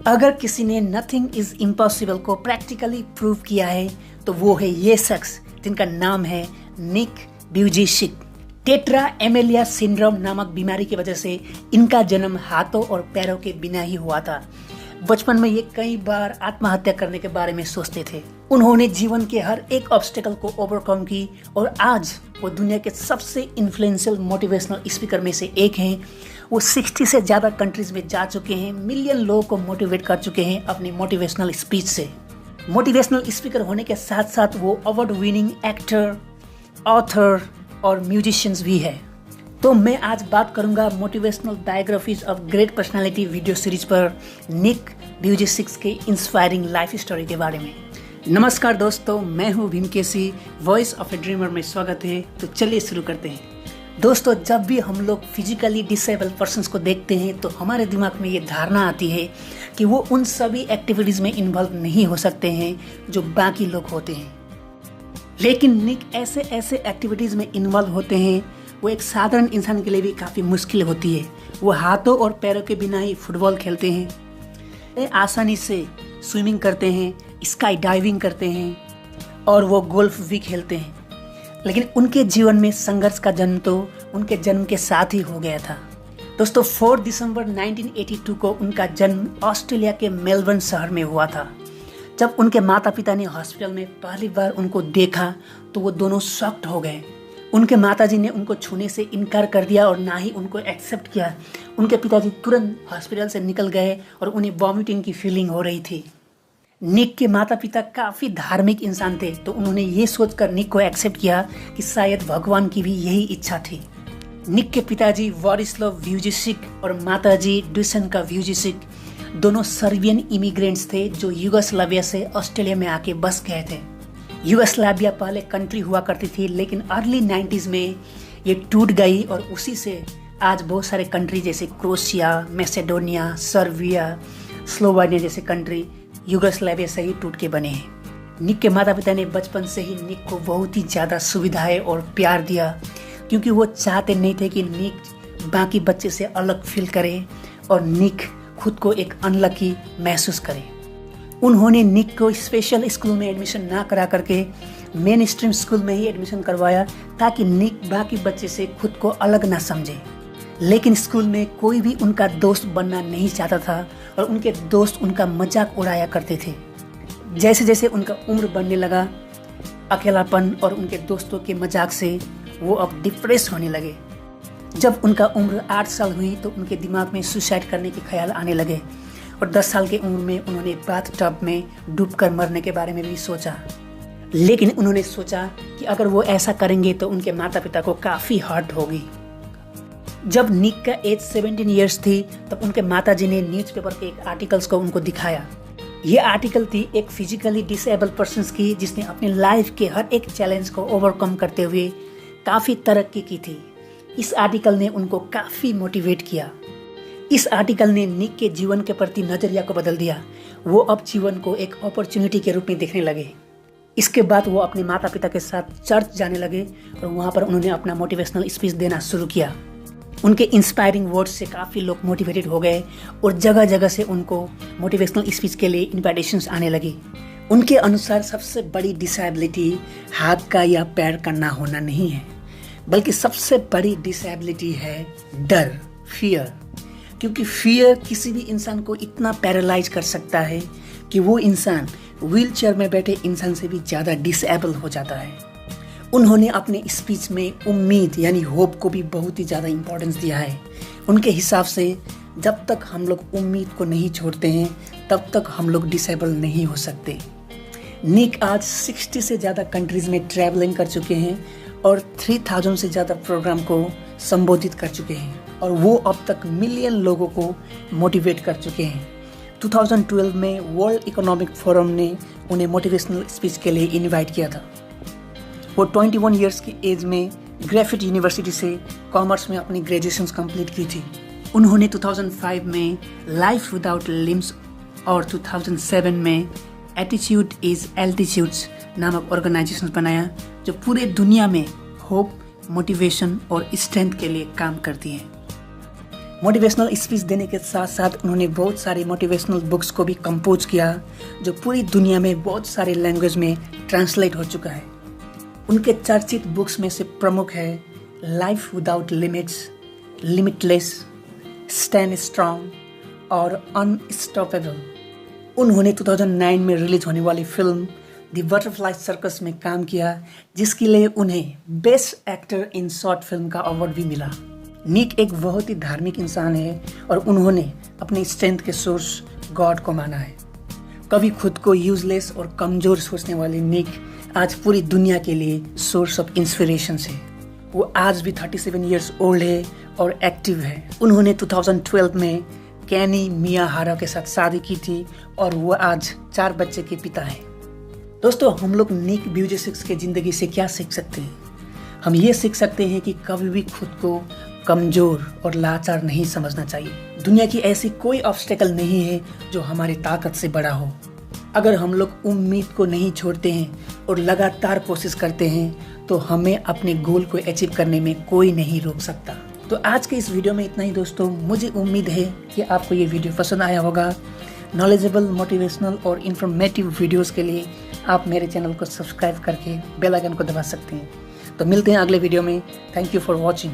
अगर किसी ने नथिंग इज इम्पॉसिबल को प्रैक्टिकली प्रूव किया है तो वो है ये शख्स जिनका नाम है निक व्यूजेसिक। टेट्रा एमेलिया सिंड्रोम नामक बीमारी की वजह से इनका जन्म हाथों और पैरों के बिना ही हुआ था। बचपन में ये कई बार आत्महत्या करने के बारे में सोचते थे। उन्होंने जीवन के हर एक ऑब्स्टेकल को ओवरकम की और आज वो दुनिया के सबसे इन्फ्लुएंशियल मोटिवेशनल स्पीकर में से एक हैं। वो 60 से ज़्यादा कंट्रीज में जा चुके हैं, मिलियन लोगों को मोटिवेट कर चुके हैं अपनी मोटिवेशनल स्पीच से। मोटिवेशनल स्पीकर होने के साथ साथ वो अवार्ड विनिंग एक्टर, ऑथर और म्यूजिशियंस भी है। तो मैं आज बात करूंगा motivational biographies of great personality video series पर निक व्यूजेसिक के इंस्पायरिंग लाइफ स्टोरी के बारे में। नमस्कार दोस्तों, मैं हूं भीमकेसी, वॉइस ऑफ ए ड्रीमर में स्वागत है। तो चलिए शुरू करते हैं। दोस्तों, जब भी हम लोग फिजिकली डिसेबल पर्सन्स को देखते हैं तो हमारे दिमाग में ये धारणा आती है कि वो उन सभी एक्टिविटीज़ में इन्वॉल्व नहीं हो सकते हैं जो बाकी लोग होते हैं। लेकिन निक ऐसे एक्टिविटीज़ में इन्वॉल्व होते हैं वो एक साधारण इंसान के लिए भी काफ़ी मुश्किल होती है। वो हाथों और पैरों के बिना ही फुटबॉल खेलते हैं, आसानी से स्विमिंग करते हैं, स्काई डाइविंग करते हैं और वो गोल्फ भी खेलते हैं। लेकिन उनके जीवन में संघर्ष का जन्म तो उनके जन्म के साथ ही हो गया था। दोस्तों, 4 दिसंबर 1982 को उनका जन्म ऑस्ट्रेलिया के मेलबर्न शहर में हुआ था। जब उनके माता पिता ने हॉस्पिटल में पहली बार उनको देखा तो वो दोनों शॉक्ड हो गए। उनके माताजी ने उनको छूने से इनकार कर दिया और ना ही उनको एक्सेप्ट किया। उनके पिताजी तुरंत हॉस्पिटल से निकल गए और उन्हें वॉमिटिंग की फीलिंग हो रही थी। निक के माता पिता काफ़ी धार्मिक इंसान थे, तो उन्होंने ये सोचकर निक को एक्सेप्ट किया कि शायद भगवान की भी यही इच्छा थी। निक के पिताजी वॉरिस्लाव व्यूजेसिक और माताजी ड्यूशनका व्यूजेसिक दोनों सर्बियन इमिग्रेंट्स थे जो यूगोस्लाविया से ऑस्ट्रेलिया में आके बस गए थे। यूगोस्लाविया पहले कंट्री हुआ करती थी, लेकिन अर्ली 90s में ये टूट गई और उसी से आज बहुत सारे कंट्री जैसे क्रोएशिया, मैसेडोनिया, सर्बिया, स्लोवानिया जैसे कंट्री यूगोस्लाविया से ही टूट के बने हैं। निक के माता पिता ने बचपन से ही निक को बहुत ही ज़्यादा सुविधाएं और प्यार दिया, क्योंकि वो चाहते नहीं थे कि निक बाकी बच्चे से अलग फील करे और निक खुद को एक अनलकी महसूस करे। उन्होंने निक को स्पेशल स्कूल में एडमिशन ना करा करके मेन स्ट्रीम स्कूल में ही एडमिशन करवाया, ताकि निक बाकी बच्चे से खुद को अलग ना समझे। लेकिन स्कूल में कोई भी उनका दोस्त बनना नहीं चाहता था और उनके दोस्त उनका मजाक उड़ाया करते थे। जैसे जैसे उनका उम्र बढ़ने लगा, अकेलापन और उनके दोस्तों के मजाक से वो अब डिप्रेस होने लगे। जब उनका उम्र 8 साल हुई तो उनके दिमाग में सुसाइड करने के ख्याल आने लगे और 10 साल की उम्र में उन्होंने बाथ टब में डूबकर मरने के बारे में भी सोचा। लेकिन उन्होंने सोचा कि अगर वो ऐसा करेंगे तो उनके माता पिता को काफ़ी हर्ट होगी। जब निक का एज 17 ईयर्स थी तब उनके माताजी ने न्यूज़पेपर के एक आर्टिकल्स को उनको दिखाया। ये आर्टिकल थी एक फिजिकली डिसेबल पर्सन्स की, जिसने अपनी लाइफ के हर एक चैलेंज को ओवरकम करते हुए काफ़ी तरक्की की थी। इस आर्टिकल ने उनको काफ़ी मोटिवेट किया। इस आर्टिकल ने निक के जीवन के प्रति नज़रिया को बदल दिया। वो अब जीवन को एक अपॉर्चुनिटी के रूप में देखने लगे। इसके बाद वो अपने माता पिता के साथ चर्च जाने लगे और वहाँ पर उन्होंने अपना मोटिवेशनल स्पीच देना शुरू किया। उनके इंस्पायरिंग वर्ड्स से काफ़ी लोग मोटिवेटेड हो गए और जगह जगह से उनको मोटिवेशनल स्पीच के लिए इन्विटेशंस आने लगी। उनके अनुसार सबसे बड़ी डिसेबिलिटी हाथ का या पैर का ना होना नहीं है, बल्कि सबसे बड़ी डिसेबिलिटी है डर, फियर। क्योंकि फियर किसी भी इंसान को इतना पैरालाइज कर सकता है कि वो इंसान व्हीलचेयर में बैठे इंसान से भी ज़्यादा डिसेबल हो जाता है। उन्होंने अपने स्पीच में उम्मीद यानी होप को भी बहुत ही ज़्यादा इम्पोर्टेंस दिया है। उनके हिसाब से जब तक हम लोग उम्मीद को नहीं छोड़ते हैं तब तक हम लोग डिसेबल नहीं हो सकते। निक आज 60 से ज़्यादा कंट्रीज़ में ट्रैवलिंग कर चुके हैं और 3000 से ज़्यादा प्रोग्राम को संबोधित कर चुके हैं और वो अब तक मिलियन लोगों को मोटिवेट कर चुके हैं। 2012 में वर्ल्ड इकोनॉमिक फोरम ने उन्हें मोटिवेशनल स्पीच के लिए इनवाइट किया था। वो 21 ईयर्स की एज में ग्रिफिथ यूनिवर्सिटी से कॉमर्स में अपनी ग्रेजुएशन कंप्लीट की थी। उन्होंने 2005 में लाइफ विदाउट लिम्स और 2007 में एटीट्यूड इज एल्टीट्यूड्स नामक ऑर्गेनाइजेशन बनाया, जो पूरे दुनिया में होप, मोटिवेशन और स्ट्रेंथ के लिए काम करती है। मोटिवेशनल स्पीच देने के साथ साथ उन्होंने बहुत सारे मोटिवेशनल बुक्स को भी कंपोज किया जो पूरी दुनिया में बहुत सारे लैंग्वेज में ट्रांसलेट हो चुका है। उनके चर्चित बुक्स में से प्रमुख है life without limits, limitless, stand strong और अनस्टॉपेबल। उन्होंने 2009 में रिलीज होने वाली फिल्म द बटरफ्लाई सर्कस में काम किया, जिसके लिए उन्हें best actor in short film का अवार्ड भी मिला। निक एक बहुत ही धार्मिक इंसान है और उन्होंने अपने स्ट्रेंथ के सोर्स गॉड को माना है। कभी खुद को यूजलेस और कमजोर सोचने वाले निक आज पूरी दुनिया के लिए सोर्स ऑफ इंस्पिरेशन है। वो आज भी 37 इयर्स ओल्ड है और एक्टिव है। उन्होंने 2012 में कैनी मियाहारा के साथ शादी की थी और वो आज 4 बच्चे के पिता हैं। दोस्तों, हम लोग निक व्यूजेसिक के ज़िंदगी से क्या सीख सकते हैं? हम ये सीख सकते हैं कि कभी भी खुद को कमज़ोर और लाचार नहीं समझना चाहिए। दुनिया की ऐसी कोई ऑब्स्टेकल नहीं है जो हमारी ताकत से बड़ा हो। अगर हम लोग उम्मीद को नहीं छोड़ते हैं और लगातार कोशिश करते हैं तो हमें अपने गोल को अचीव करने में कोई नहीं रोक सकता। तो आज के इस वीडियो में इतना ही दोस्तों। मुझे उम्मीद है कि आपको ये वीडियो पसंद आया होगा। नॉलेजेबल, मोटिवेशनल और इन्फॉर्मेटिव वीडियोस के लिए आप मेरे चैनल को सब्सक्राइब करके बेल आइकन को दबा सकते हैं। तो मिलते हैं अगले वीडियो में। Thank you for watching.